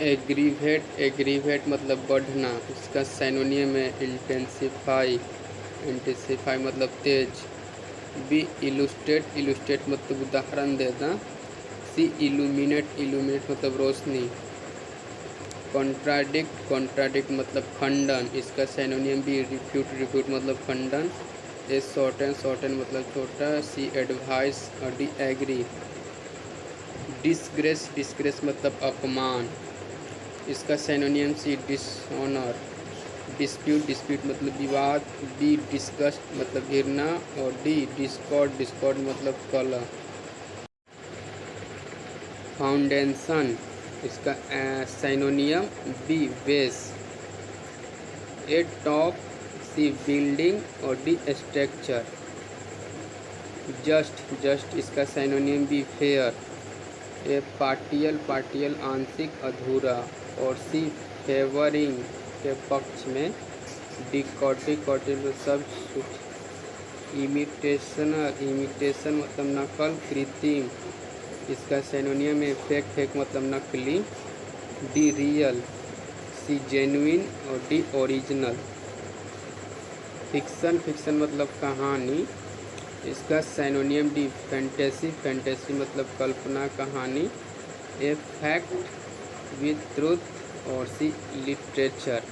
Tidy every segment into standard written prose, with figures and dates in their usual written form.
Aggravate मतलब बढ़ना, इसका सिनोनियम है इंटेंसिफाई। इंटेंसिफाई मतलब तेज। बी इलुस्ट्रेट मतलब उदाहरण देना। सी इल्यूमिनेट मतलब रोशनी। कॉन्ट्राडिक्ट मतलब खंडन, इसका सिनोनियम भी रिफ्यूट मतलब खंडन। ए शॉर्टन मतलब छोटा। सी एडवाइस और डी एग्री। डिस्ग्रेस मतलब अपमान, इसका सिनोनियम सी डिसऑनर। डिस्प्यूट मतलब विवाद। बी डिस्गस्ट मतलब घृणा और डी डिस्कॉर्ड मतलब कलह। फाउंडेशन, इसका सिनोनियम बी बेस। ए टॉप, सी बिल्डिंग और डी स्ट्रक्चर। जस्ट इसका सिनोनियम बी फेयर। ए पार्टियल आंशिक अधूरा और सी फेवरिंग के पक्ष में। डी कॉटी सब। इमिटेशन मतलब नकल कृत्रिम, इसका सिनोनियम है फेक मतलब नकली। डी रियल, सी जेन्युइन और डी ओरिजिनल। फिक्शन मतलब कहानी, इसका सिनोनियम डी फैंटेसी मतलब कल्पना कहानी। ए फैक्ट विद ट्रूथ और सी लिटरेचर।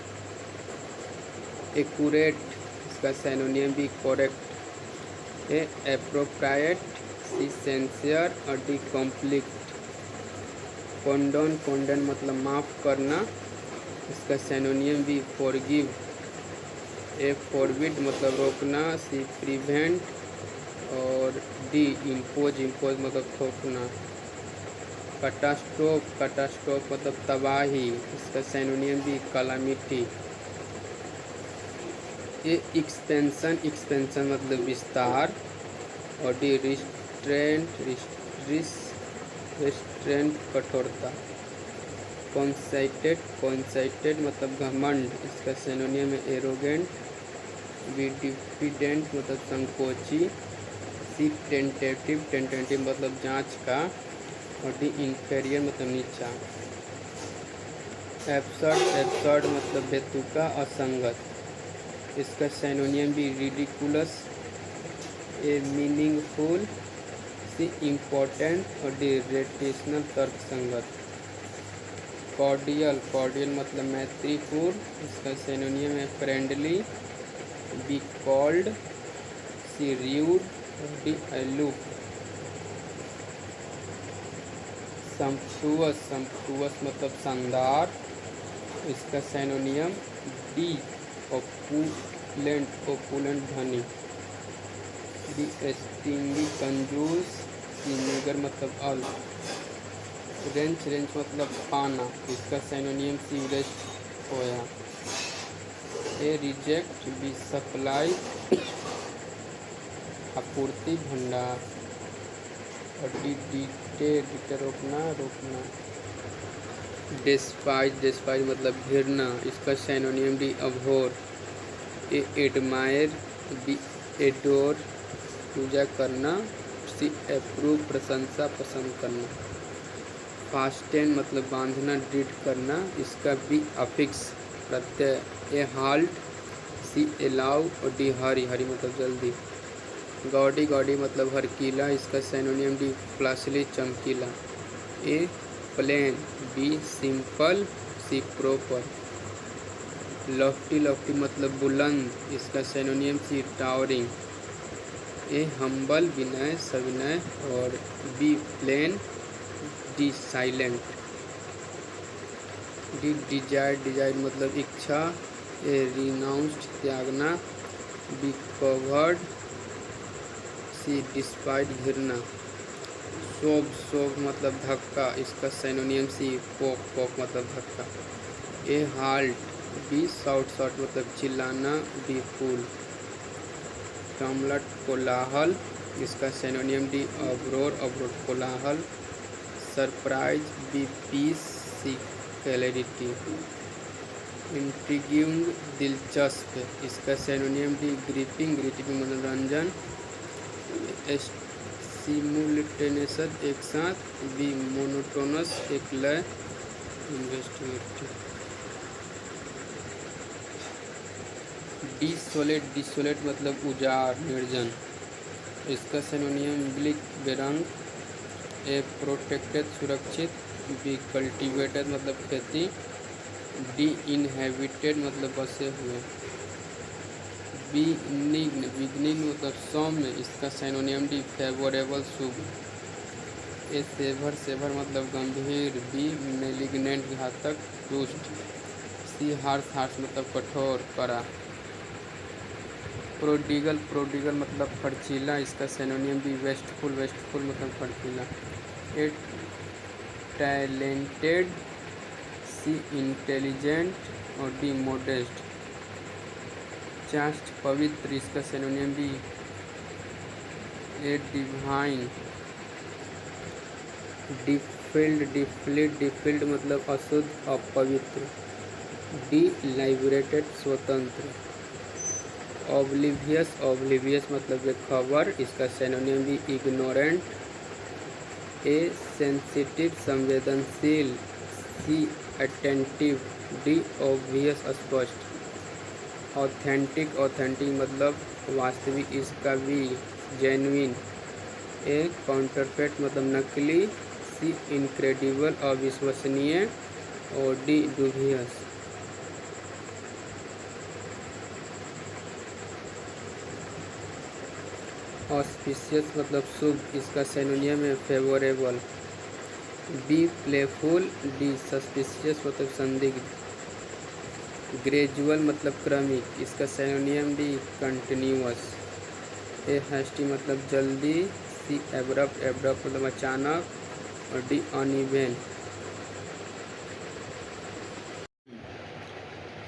एक्यूरेट, इसका सिनोनियम भी करेक्ट। ए एप्रोप्रिएट, सी सिंसियर और डी कॉम्प्लीट। कॉन्डन मतलब माफ़ करना, इसका सिनोनियम भी फॉरगिव। ए फॉरबिड मतलब रोकना। सी प्रिवेंट और डी इम्पोज मतलब थोपना। कैटास्ट्रोफ मतलब तबाही, इसका सिनोनियम भी कैलामिटी। ये एक्सपेंशन मतलब विस्तार और डी रिस्ट्रेंट कठोरता। कॉन्साइटेड मतलब घमंड, इसका सिनोनियम है एरोगेंट। बी डिफिडेंट मतलब संकोची। सी टेंटेटिव मतलब जांच का और डी इंफीरियर मतलब नीचा। एब्सर्ड मतलब बेतुका असंगत, इसका सिनोनियम भी ridiculous. A meaningful, C important और डी रेटिशनल तर्क संगत। कॉर्डियल मतलब मैत्रीपूर्ण, इसका सिनोनियम है friendly. B cold, C rude और डी अलूफ। संप्टुअस मतलब शानदार, इसका सिनोनियम डी ओपुलेंट धनी। डी स्टिंगी कंजूस। सी मीगर मतलब अल्प। रेंच मतलब पाना, इसका सिनोनियम सीवरेज खोया। ए रिजेक्ट, बी सप्लाई आपूर्ति भंडार और डी डिटे रोकना। डिस्पाइज मतलब घृणा, इसका synonym D abhor. A admire, B adore पूजा करना। सी अप्रूव प्रशंसा पसंद करना। फास्टेन मतलब बांधना दृढ़ करना, इसका बी अफिक्स प्रत्यय। ए हाल्ट, सी अलाउ और डी हरी मतलब जल्दी। गॉडी मतलब हरकीला, इसका सिनोनियम डी फ्लैशली चमकीला। ए प्लेन, बी सिंपल, सी प्रॉपर। लॉफ्टी मतलब बुलंद, इसका सिनोनियम सी टावरिंग। ए हम्बल विनय सविनय और B plain, D silent. D desire मतलब इच्छा। ए रिनाउंस्ड त्यागना। बी कवर्ड, सी डिस्पाइट घृणा। शोभ मतलब धक्का, इसका सिनोनियम सी पोक मतलब धक्का। ए हाल्ट, बी शॉर्ट मतलब चिल्लाना। डी फूल। टमलट कोलाहल, इसका सिनोनियम डी अवरोध कोलाहल। सरप्राइज, बी पीस, सी क्लैरिटी। इंट्रिग्यूइंग दिलचस्प, इसका सिनोनियम डी ग्रिपिंग मनोरंजन। सिमुलेटेनियस एक साथ। बी मोनोटोनस एक लय। इन्वेस्टिगेटिव। डिसोलेट मतलब उजाड़, निर्जन। इसका सिनोनियम ब्लिक, बेरंग। ए प्रोटेक्टेड सुरक्षित। बी कल्टिवेटेड मतलब खेती। डी इनहेबिटेड मतलब बसे हुए। बिग्निग्न मतलब सौम्य। इसका सिनोनियम डी फेवरेबल, शुभ। ए सेवर मतलब गंभीर। बी मेलिग्नेंट घातक, दुष्ट। सी हार्श मतलब कठोर, कड़ा। प्रोडिगल मतलब फर्चीला। इसका सिनोनियम भी वेस्टफुल मतलब फर्चीला। A talented. सी इंटेलिजेंट और डी मोडेस्ट। चास्ट पवित्र। इसका सिनोनियम भी ए डिवाइन। डिफिल्ड मतलब अशुद्ध, अपवित्र। डी लाइबरेटेड स्वतंत्र। ऑब्लिवियस मतलब बेखबर। इसका सिनोनियम भी इग्नोरेंट। ए सेंसिटिव संवेदनशील। सी अटेंटिव। डी ऑब्वियस स्पष्ट। ऑथेंटिक मतलब वास्तविक। इसका भी जेन्युइन। ए काउंटरफेट मतलब नकली। सी इनक्रेडिबल अविश्वसनीय और डी डूबियस। ऑस्पिशियस मतलब शुभ। इसका सिनोनियम है favourable. B playful. D suspicious मतलब संदिग्ध। ग्रेजुअल मतलब क्रमिक। इसका synonym D continuous. A hasty मतलब जल्दी। सी एब्रप्ट मतलब अचानक और डी अनइवन।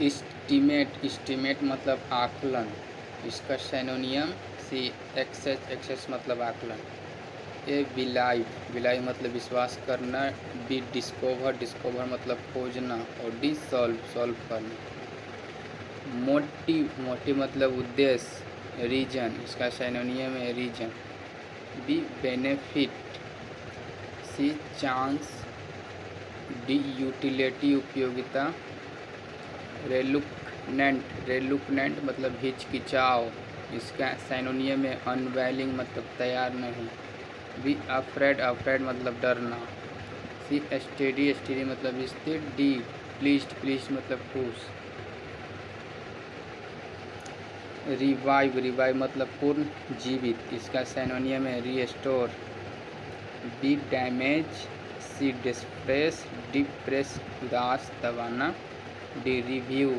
इस्टीमेट मतलब आकलन। इसका सिनोनियम सी एक्सेस मतलब आकलन। ए बिलाई मतलब विश्वास करना। बी डिस्कवर मतलब खोजना और डी सॉल्व करना। मोटिव मतलब उद्देश्य, रीजन। इसका सिनोनियम है reason. B benefit. C chance. D utility उपयोगिता। रेलुक्नेंट मतलब हिचकिचाव। इसका सिनोनियम है अनविलिंग मतलब तैयार नहीं। बी अफ्रेड मतलब डरना। सी स्टेडी मतलब स्थिर। डी प्लीज्ड मतलब खुश। रिवाइव मतलब पूर्ण जीवित। इसका सिनोनियम है restore. B damage. C depress उदास, दबाना। D review.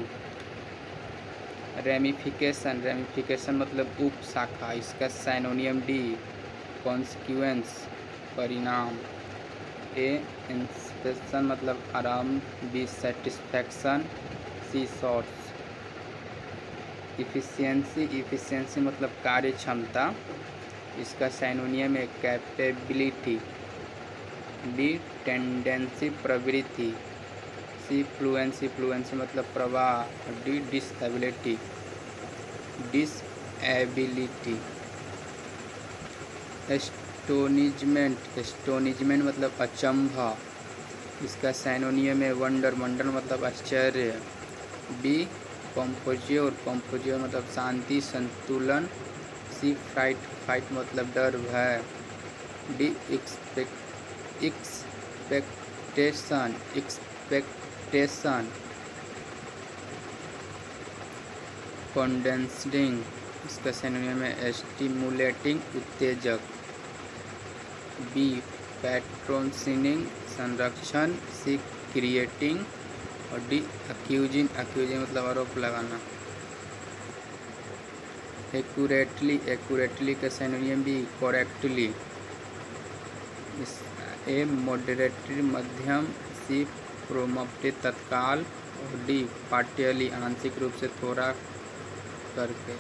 रेमिफिकेशन मतलब उप शाखा। इसका सिनोनियम डी कॉन्सिक्वेंस, परिणाम। ए इंस्पेक्शन मतलब आराम। B satisfaction. C shorts. Efficiency मतलब कार्य क्षमता। इसका सिनोनियम है कैपेबिलिटी। बी टेंडेंसी, प्रवृत्ति। सी फ्लुएंसी मतलब प्रवाह। D disability. एस्टोनिजमेंट मतलब अचंभा। इसका सिनोनियम है वंडर मतलब आश्चर्य। बी कंपोज्योर मतलब शांति, संतुलन। सी फाइट मतलब डर, भय। D expectation condensing. इसका सिनोनियम है स्टिमुलेटिंग, उत्तेजक। बी पैट्रोनिसिंग, संरक्षण। सी क्रिएटिंग और डी अक्यूजिंग मतलब आरोप लगाना। एक्यूरेटली का सिनोनियम भी करेक्टली। ए मॉडरेटली, मध्यम। सी प्रोम्प्टली, तत्काल और डी पार्टियली, आंशिक रूप से, थोड़ा करके।